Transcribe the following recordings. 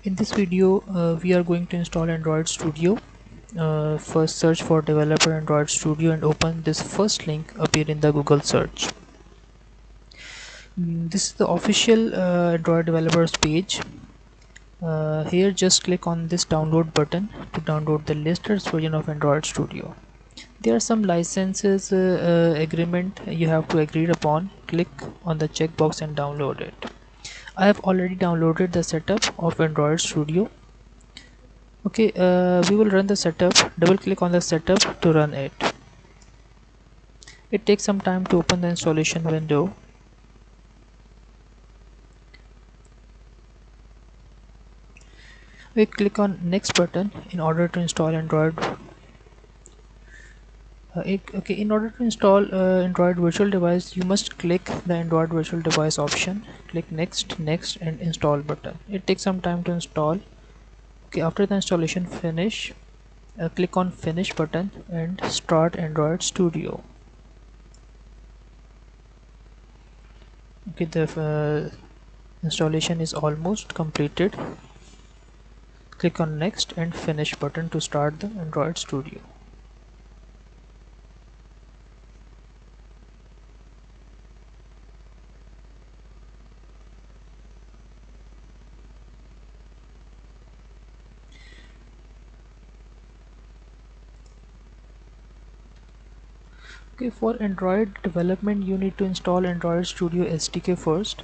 In this video, we are going to install Android Studio. First search for developer Android Studio and open this first link appear in the Google search. This is the official Android developers page. Here just click on this download button to download the latest version of Android Studio. There are some licenses agreement you have to agree upon. Click on the checkbox and download it. I have already downloaded the setup of Android Studio. Okay, we will run the setup. Double click on the setup to run it. It takes some time to open the installation window. We click on next button in order to install Android. Okay, in order to install Android virtual device, you must click the Android virtual device option. Click next, next, and install button. It takes some time to install. Okay, after the installation finish, click on finish button and start Android Studio. Okay, the installation is almost completed. Click on next and finish button to start the Android Studio. Okay, for Android development you need to install Android Studio SDK first.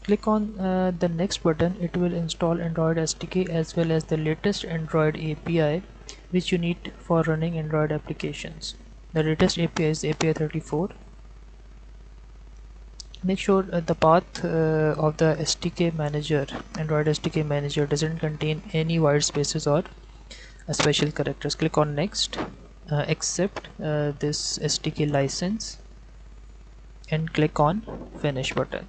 Click on the next button. It will install Android SDK as well as the latest Android API which you need for running Android applications. The latest API is API 34. Make sure the path of the SDK manager, Android SDK manager, doesn't contain any white spaces or special characters. Click on next, accept this SDK license and click on finish button.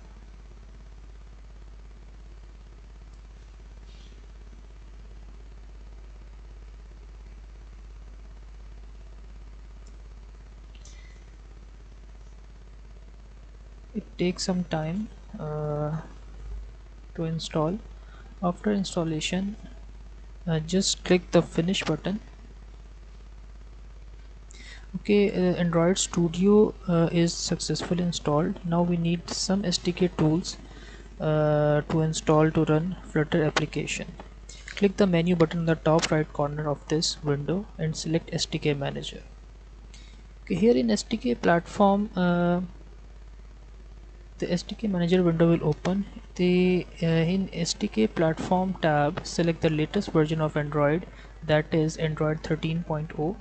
It takes some time to install. After installation, just click the finish button. Okay, Android Studio is successfully installed. Now we need some SDK tools to install to run Flutter application. Click the menu button in the top right corner of this window and select SDK manager. Okay, here in SDK platform, the SDK manager window will open. In SDK platform tab, select the latest version of Android, that is Android 13.0.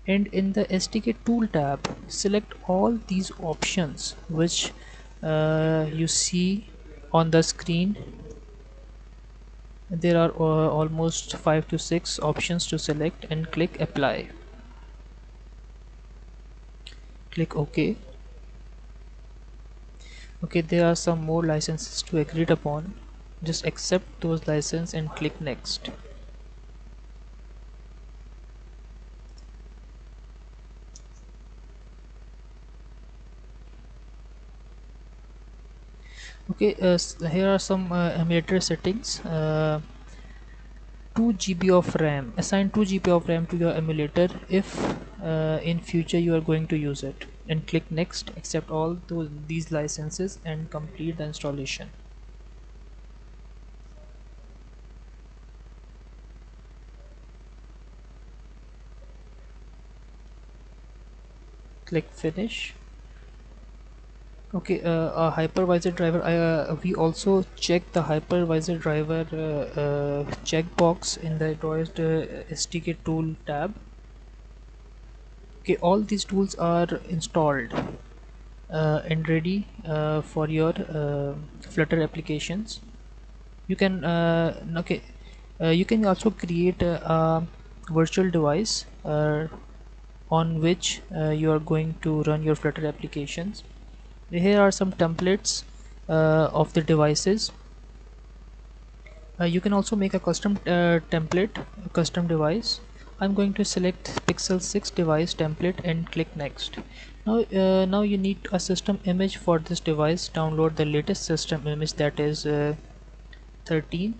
And in the SDK tool tab, select all these options which you see on the screen. There are almost 5 to 6 options to select and click apply. Click OK. Okay, there are some more licenses to agree upon. Just accept those licenses and click next. Okay, here are some emulator settings. 2 GB of RAM. Assign 2 GB of RAM to your emulator if in future you are going to use it. And click next, accept all these licenses and complete the installation. Click finish. Okay, a hypervisor driver. We also check the hypervisor driver checkbox in the Android SDK tool tab. Okay, all these tools are installed and ready for your Flutter applications. You can you can also create a virtual device on which you are going to run your Flutter applications. Here are some templates of the devices. You can also make a custom template, a custom device. I'm going to select Pixel 6 device template and click next. Now you need a system image for this device. Download the latest system image, that is 13.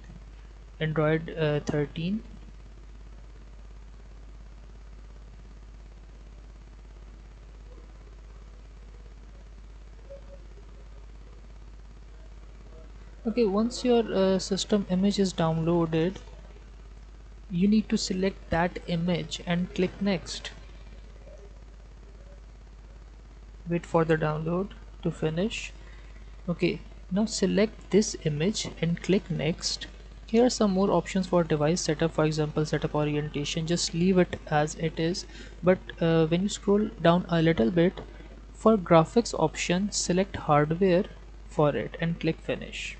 Android 13. Okay, once your system image is downloaded, you need to select that image and click next. Wait for the download to finish. Okay, now select this image and click next. Here are some more options for device setup. For example, setup orientation, just leave it as it is. But when you scroll down a little bit, for graphics option, select hardware for it and click finish.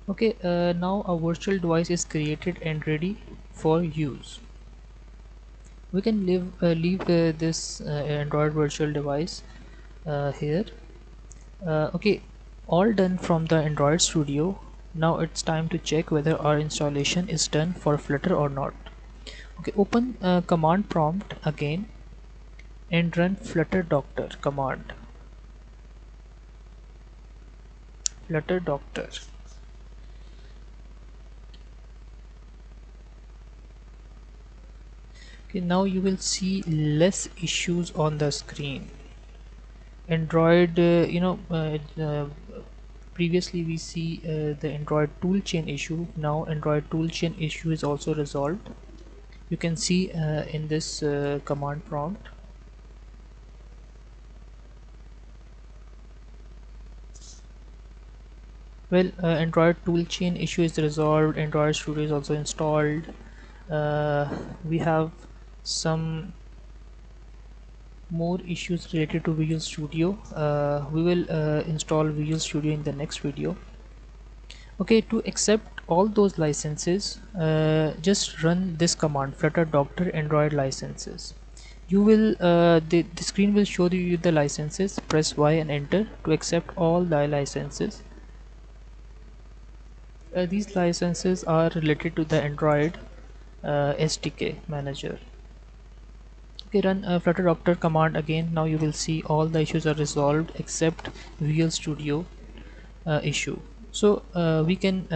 Okay, now a virtual device is created and ready for use. We can leave this Android virtual device here. Okay, all done from the Android Studio. Now it's time to check whether our installation is done for Flutter or not. Okay, open command prompt again and run Flutter Doctor command. Flutter Doctor. Okay, now you will see less issues on the screen. Android, previously we see the Android toolchain issue. Now Android toolchain issue is also resolved. You can see in this command prompt. Well, Android toolchain issue is resolved. Android Studio is also installed. We have some more issues related to Visual Studio. We will install Visual Studio in the next video. Okay, to accept all those licenses, just run this command, flutter doctor android licenses. You will the screen will show you the licenses. Press Y and enter to accept all the licenses. These licenses are related to the Android SDK manager. Okay, run flutter doctor command again. Now you will see all the issues are resolved except Visual Studio issue. So we can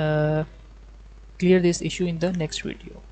clear this issue in the next video.